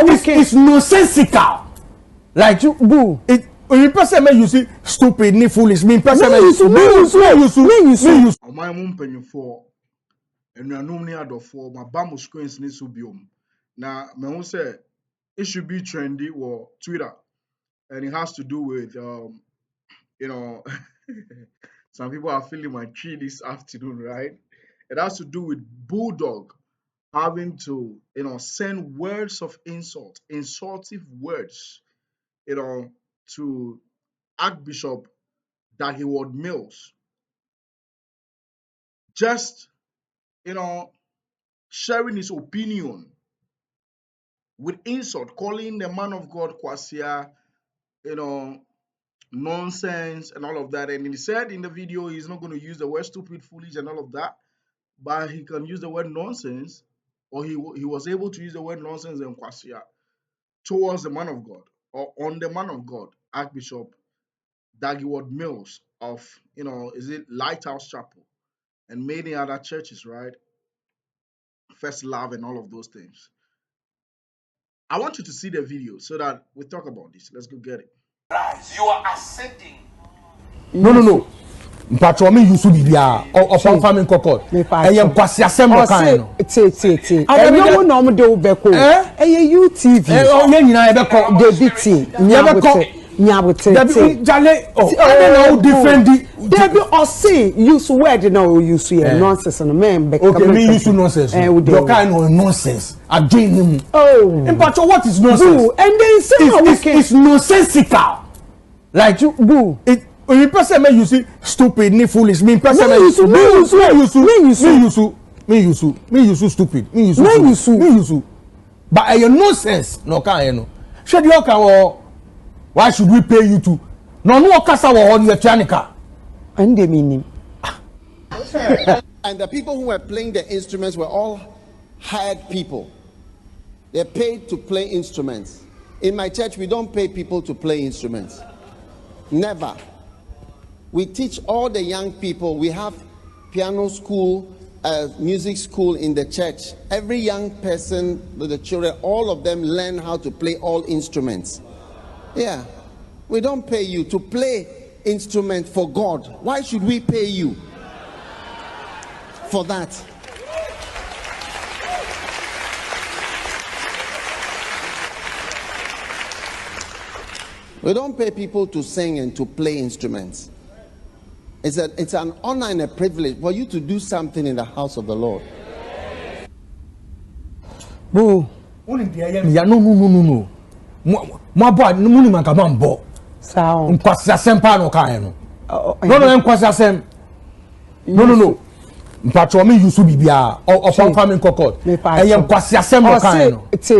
It's nonsensical. Like you, boo. When person may you see stupid, ni foolish, me person may you see. My mum penny for and you are no near the for my bamboo screens ni subium. Now, my mom said it should be trendy or Twitter, and it has to do with some people are feeling my tree this afternoon, right? It has to do with Bulldog having to, send words of insult, insultive words, to Archbishop Dag-Heward Mills. Just, sharing his opinion with insult, calling the man of God Kwasia, nonsense and all of that. And he said in the video he's not going to use the word stupid, foolish, and all of that, but he can use the word nonsense, or he was able to use the word nonsense and Kwasia towards the man of God, or on the man of God, Archbishop Dag-Heward Mills of, is it Lighthouse Chapel and many other churches, right? First Love and all of those things. I want you to see the video so that we talk about this. Let's go get it. You are ascending. No. Mpatro me yusu bibia o farming kokot. Eyem Kwasia sembo kan no. Eyo no mo de obeko. Eye UTV. Onye nyina ebeko debiti. Nyabote. Debi jale I don't know defend Debi or say use word no use nonsense no man be. Okay, me use nonsense. Your kind of nonsense. Again him. Mpatro, what is nonsense? And then say it's nonsensical. Like you boo. When person may you see stupid, ni foolish, me person may you see stupid, me you. But your nonsense, no can no. Should you can why should we pay you to? No kasa wa on your chanika. And they mean him. And the people who were playing the instruments were all hired people. They're paid to play instruments. In my church, we don't pay people to play instruments. Never. We teach all the young people. We have piano school, music school in the church. Every young person, the children, all of them learn how to play all instruments. Yeah. We don't pay you to play instrument for God. Why should we pay you for that? We don't pay people to sing and to play instruments. It's an honor and a privilege for you to do something in the house of the Lord. Boo. Yeah, no. My boy, no money man come on board. Sound. Kwasia sempa no kan no. No, Kwasia sem. No. Mpatro me yusu bibia o farming kokot. Eyem Kwasia sembo kan no. T.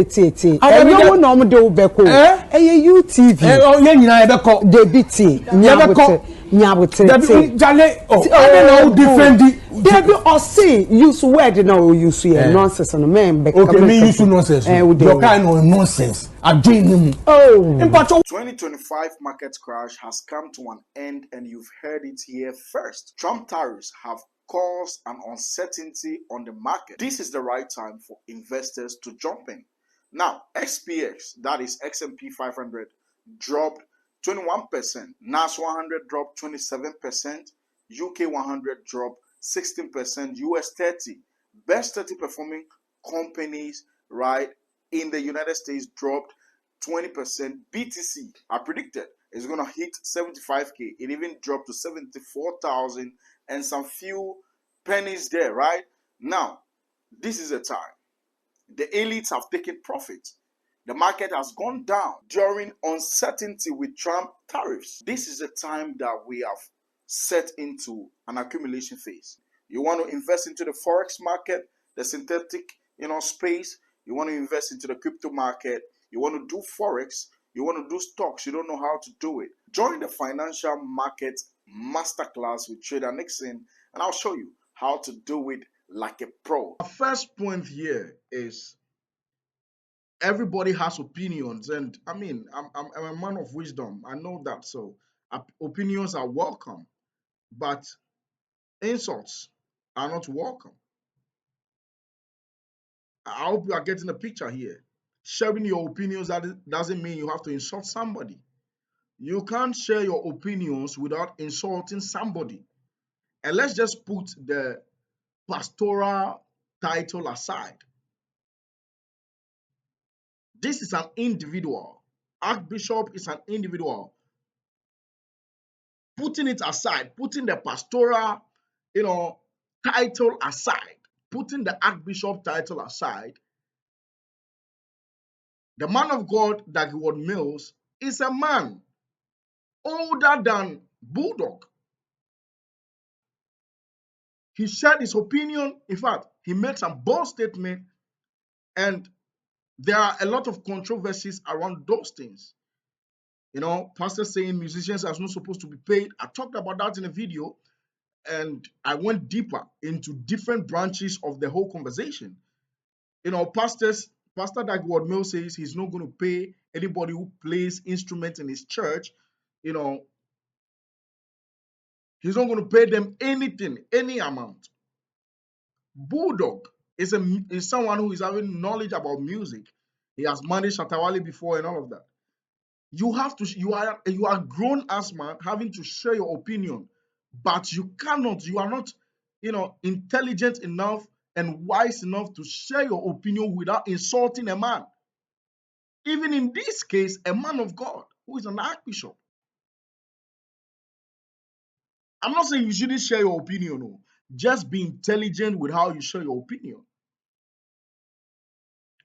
Eyo no mo de obeko. Eye UTV. Onye nyina ebeko debiti. Nyabote. Debi jale I don't know defend Debi or say use word no use nonsense no man be. Okay, me use nonsense. Your kind of nonsense. Again him. 2025 market crash has come to an end, and you've heard it here first. Trump tariffs have caused an uncertainty on the market. This is the right time for investors to jump in. Now, XPX, that is XMP 500, dropped 21%. NAS 100 dropped 27%. UK 100 dropped 16%. US 30, best 30 performing companies, right, in the United States dropped 20%. BTC, I predicted, is going to hit 75K. It even dropped to 74,000 and some few pennies there, right? Now, this is a time. The elites have taken profit. The market has gone down during uncertainty with Trump tariffs. This is a time that we have set into an accumulation phase. You want to invest into the forex market, the synthetic, space. You want to invest into the crypto market. You want to do forex. You want to do stocks. You don't know how to do it. Join the financial market masterclass with Trader Nixon, and I'll show you how to do it like a pro. The first point here is everybody has opinions, and I mean, I'm a man of wisdom. I know that, so opinions are welcome, but insults are not welcome. I hope you are getting a picture here. sharing your opinions, doesn't mean you have to insult somebody. You can't share your opinions without insulting somebody. And let's just put the pastoral title aside. This is an individual. Archbishop is an individual. Putting it aside, putting the pastoral, title aside, putting the archbishop title aside, the man of God, Dag-Heward Mills, is a man older than Bulldog. He shared his opinion. In fact, he made some bold statements, and there are a lot of controversies around those things. Pastor saying musicians are not supposed to be paid. I talked about that in a video, and I went deeper into different branches of the whole conversation. Pastor Dag-Heward Mills says he's not going to pay anybody who plays instruments in his church. He's not going to pay them anything, any amount. Bulldog is someone who is having knowledge about music. He has managed Shatawale before and all of that. You are grown as man having to share your opinion, but you are not, intelligent enough and wise enough to share your opinion without insulting a man. Even in this case, a man of God who is an archbishop. I'm not saying you shouldn't share your opinion, no. Just be intelligent with how you share your opinion.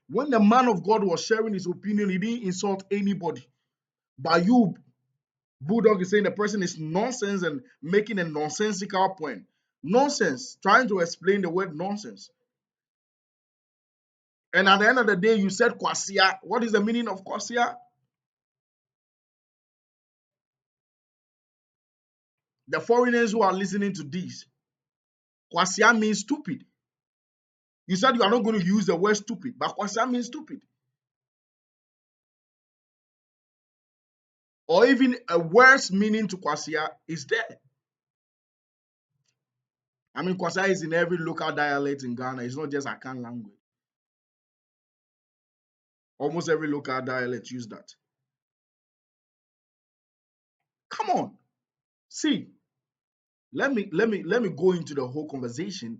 When the man of God was sharing his opinion, he didn't insult anybody. But you, Bulldog, is saying the person is nonsense and making a nonsensical point. Nonsense, trying to explain the word nonsense. And at the end of the day, you said Kwasia. What is the meaning of Kwasia? The foreigners who are listening to this, Kwasia means stupid. You said you are not going to use the word stupid, but Kwasia means stupid. Or even a worse meaning to Kwasia is there. I mean, Kwasia is in every local dialect in Ghana. It's not just Akan language. Almost every local dialect use that. Come on. See, let me go into the whole conversation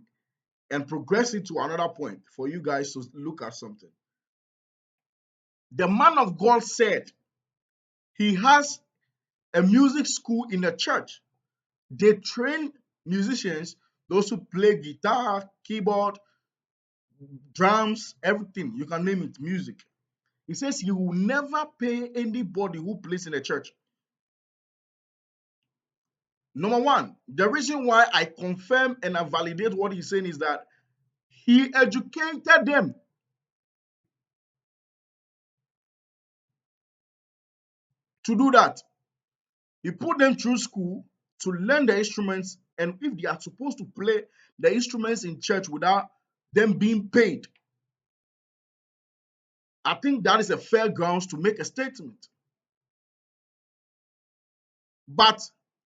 and progress it to another point for you guys to look at something. The man of God said he has a music school in the church. They train musicians, those who play guitar, keyboard, drums, everything. You can name it, music. He says he will never pay anybody who plays in the church. Number one, the reason why I confirm and I validate what he's saying is that he educated them. To do that, he put them through school to learn the instruments, and if they are supposed to play the instruments in church without them being paid, I think that is a fair grounds to make a statement. But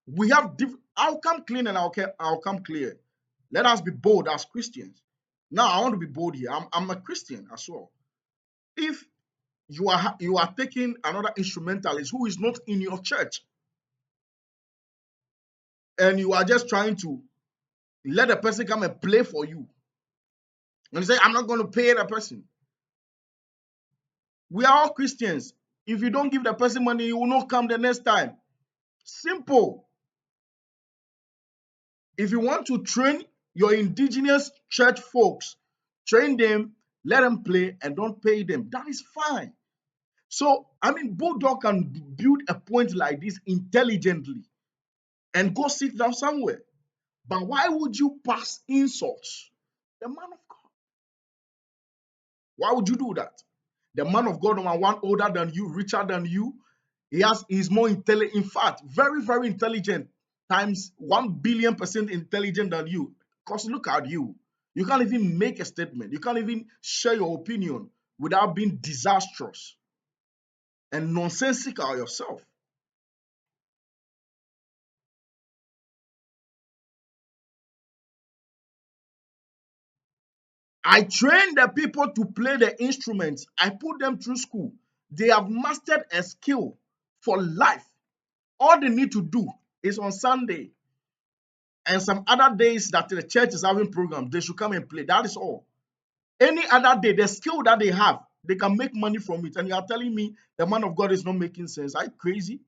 we have I'll come clean and I'll come clear. Let us be bold as Christians. Now I want to be bold here. I'm a Christian as well. If you are taking another instrumentalist who is not in your church, and you are just trying to let a person come and play for you, and you say, I'm not going to pay the person. We are all Christians. If you don't give the person money, you will not come the next time. Simple. If you want to train your indigenous church folks, train them, let them play, and don't pay them. That is fine. So, I mean, Bulldog can build a point like this intelligently and go sit down somewhere. But why would you pass insults? The man of God. Why would you do that? The man of God, number one, older than you, richer than you. He's more intelligent. In fact, very, very intelligent, times 1,000,000,000% intelligent than you. Because look at you. You can't even make a statement. You can't even share your opinion without being disastrous and nonsensical yourself. I train the people to play the instruments. I put them through school. They have mastered a skill for life. All they need to do is on Sunday and some other days that the church is having programs, they should come and play. That is all. Any other day, the skill that they have, they can make money from it. And you are telling me the man of God is not making sense. Are you crazy?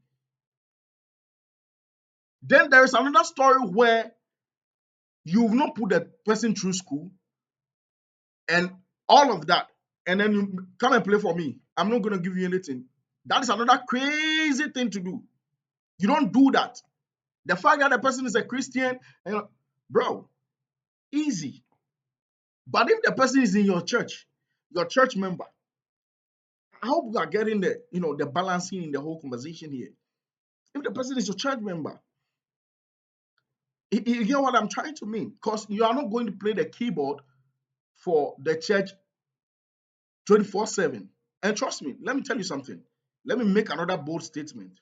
Then there is another story where you've not put the person through school and all of that, and then you come and play for me. I'm not going to give you anything. That is another crazy thing to do. You don't do that. The fact that the person is a Christian, and bro, easy. But if the person is in your church member, I hope you are getting the balancing in the whole conversation here. If the person is your church member, you get what I'm trying to mean? Because you are not going to play the keyboard for the church 24/7. And trust me, let me tell you something. Let me make another bold statement,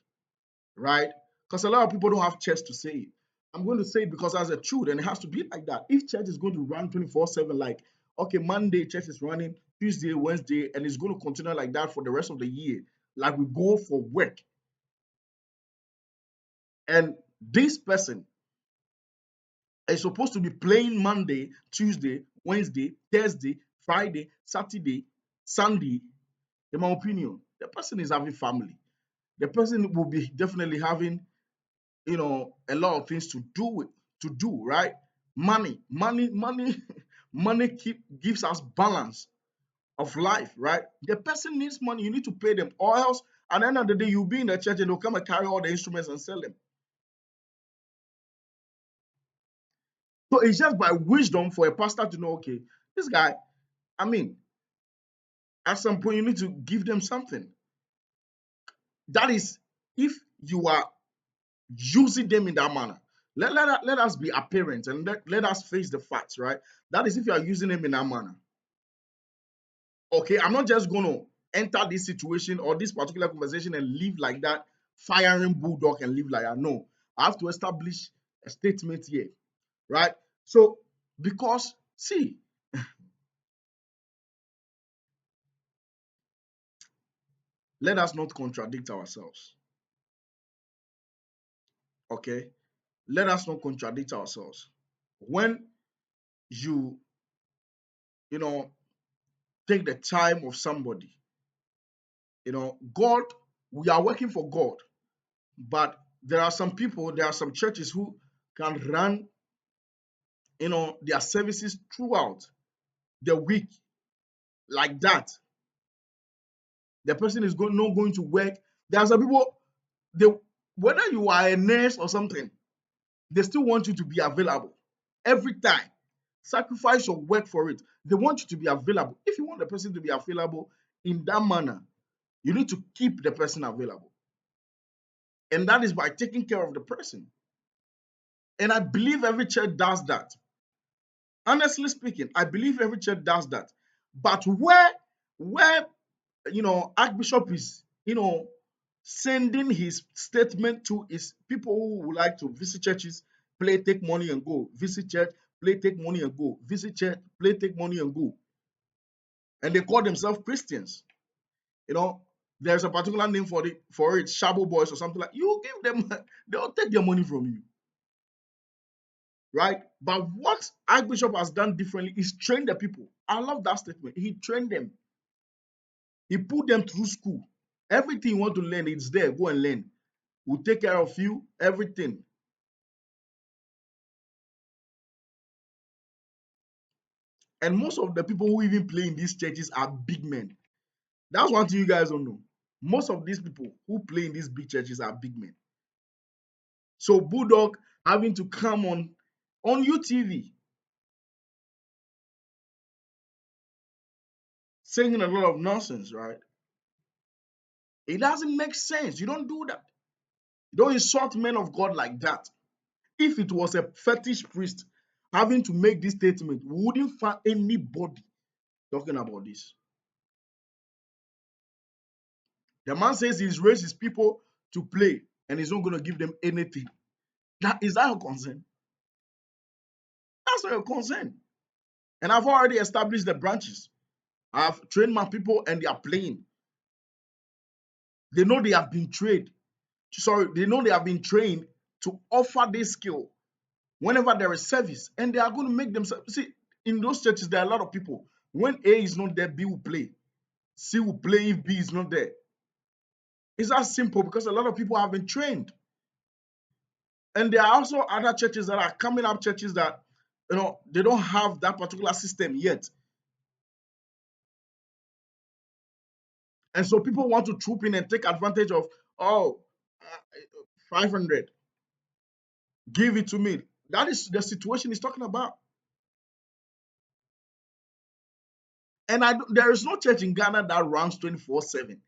right? Because a lot of people don't have church to say it. I'm going to say it because as a truth, and it has to be like that. If church is going to run 24/7, like, okay, Monday church is running, Tuesday, Wednesday, and it's going to continue like that for the rest of the year, like we go for work. And this person is supposed to be playing Monday, Tuesday, Wednesday, Thursday, Friday, Saturday, Sunday. In my opinion, the person is having family. The person will be definitely having, a lot of things to do, right? Money, money gives us balance of life, right? The person needs money. You need to pay them, or else at the end of the day, you'll be in the church and they'll come and carry all the instruments and sell them. So it's just by wisdom for a pastor to know, okay, this guy, I mean, at some point you need to give them something. That is, if you are using them in that manner. Let us be apparent and let us face the facts, right? That is, if you are using them in that manner. Okay, I'm not just going to enter this situation or this particular conversation and live like that, firing Bulldog and live like that. No, I have to establish a statement here, right? So, because, see, let us not contradict ourselves. Okay? Let us not contradict ourselves. When you take the time of somebody, God, we are working for God, but there are some people, there are some churches who can run, their services throughout the week like that. The person is not going to work. There are some people, whether you are a nurse or something, they still want you to be available every time. Sacrifice your work for it. They want you to be available. If you want the person to be available in that manner, you need to keep the person available. And that is by taking care of the person. And I believe every church does that. Honestly speaking, I believe every church does that. But where Archbishop is, sending his statement to his people who would like to visit churches, play, take money and go. Visit church, play, take money and go. Visit church, play, take money and go. And they call themselves Christians. There's a particular name for it, Shabo Boys or something like. You give them, they'll take their money from you. Right? But what Archbishop has done differently is train the people. I love that statement. He trained them. He put them through school. Everything you want to learn, it's there. Go and learn. We'll take care of you, everything. And most of the people who even play in these churches are big men. That's one thing you guys don't know. Most of these people who play in these big churches are big men. So Bulldog having to come on UTV saying a lot of nonsense, right? It doesn't make sense. You don't do that. You don't insult men of God like that. If it was a fetish priest having to make this statement, we wouldn't find anybody talking about this. The man says he's raised his people to play and he's not going to give them anything. Is that your concern? That's not your concern. And I've already established the branches. I've trained my people and they are playing. They know they have been trained. They know they have been trained to offer this skill whenever there is service, and they are going to make themselves. See, in those churches, there are a lot of people. When A is not there, B will play. C will play if B is not there. It's that simple because a lot of people have been trained. And there are also other churches that are coming up, churches that, they don't have that particular system yet. And so people want to troop in and take advantage of, 500, give it to me. That is the situation he's talking about. And there is no church in Ghana that runs 24/7.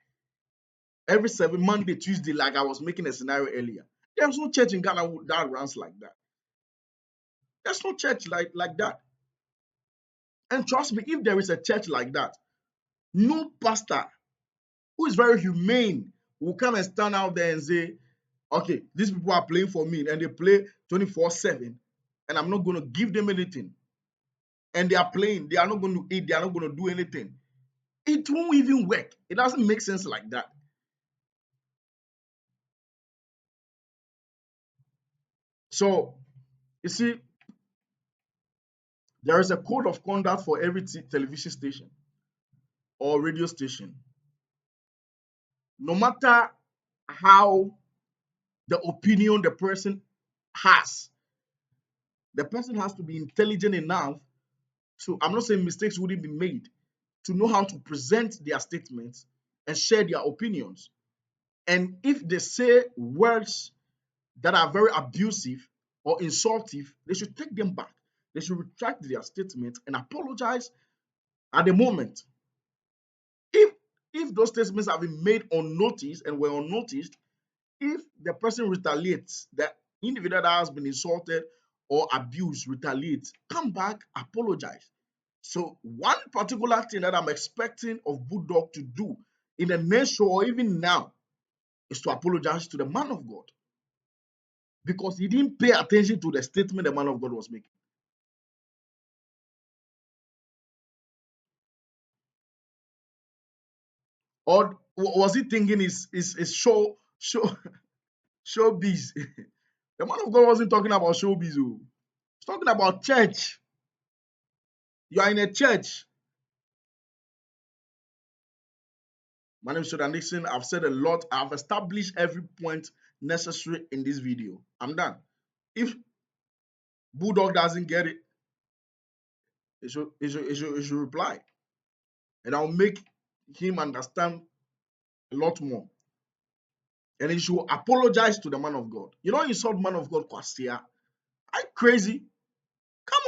Every 7 Monday, Tuesday, like I was making a scenario earlier. There's no church in Ghana that runs like that. There's no church like that. And trust me, if there is a church like that, no pastor who is very humane will come and stand out there and say, okay, these people are playing for me and they play 24/7 and I'm not going to give them anything. And they are playing, they are not going to eat, they are not going to do anything. It won't even work. It doesn't make sense like that. So, you see, there is a code of conduct for every television station or radio station. No matter how the opinion the person has, the person has to be intelligent enough to, I'm not saying mistakes wouldn't be made, to know how to present their statements and share their opinions. And if they say words that are very abusive or insultive, they should take them back. They should retract their statements and apologize at the moment. If those statements have been made unnoticed and were unnoticed, if the person retaliates, the individual that has been insulted or abused retaliates, come back, apologize. So one particular thing that I'm expecting of Bulldog to do in the next show or even now is to apologize to the man of God, because he didn't pay attention to the statement the man of God was making. Or was he thinking is showbiz? The man of God wasn't talking about showbiz. He's talking about church. You are in a church. My name is Shodan Nixon. I've said a lot. I've established every point necessary in this video. I'm done. If Bulldog doesn't get it, he should reply. And I'll make him understand a lot more. And he should apologize to the man of God. You don't insult man of God, Kwasia. Are you crazy? Come on.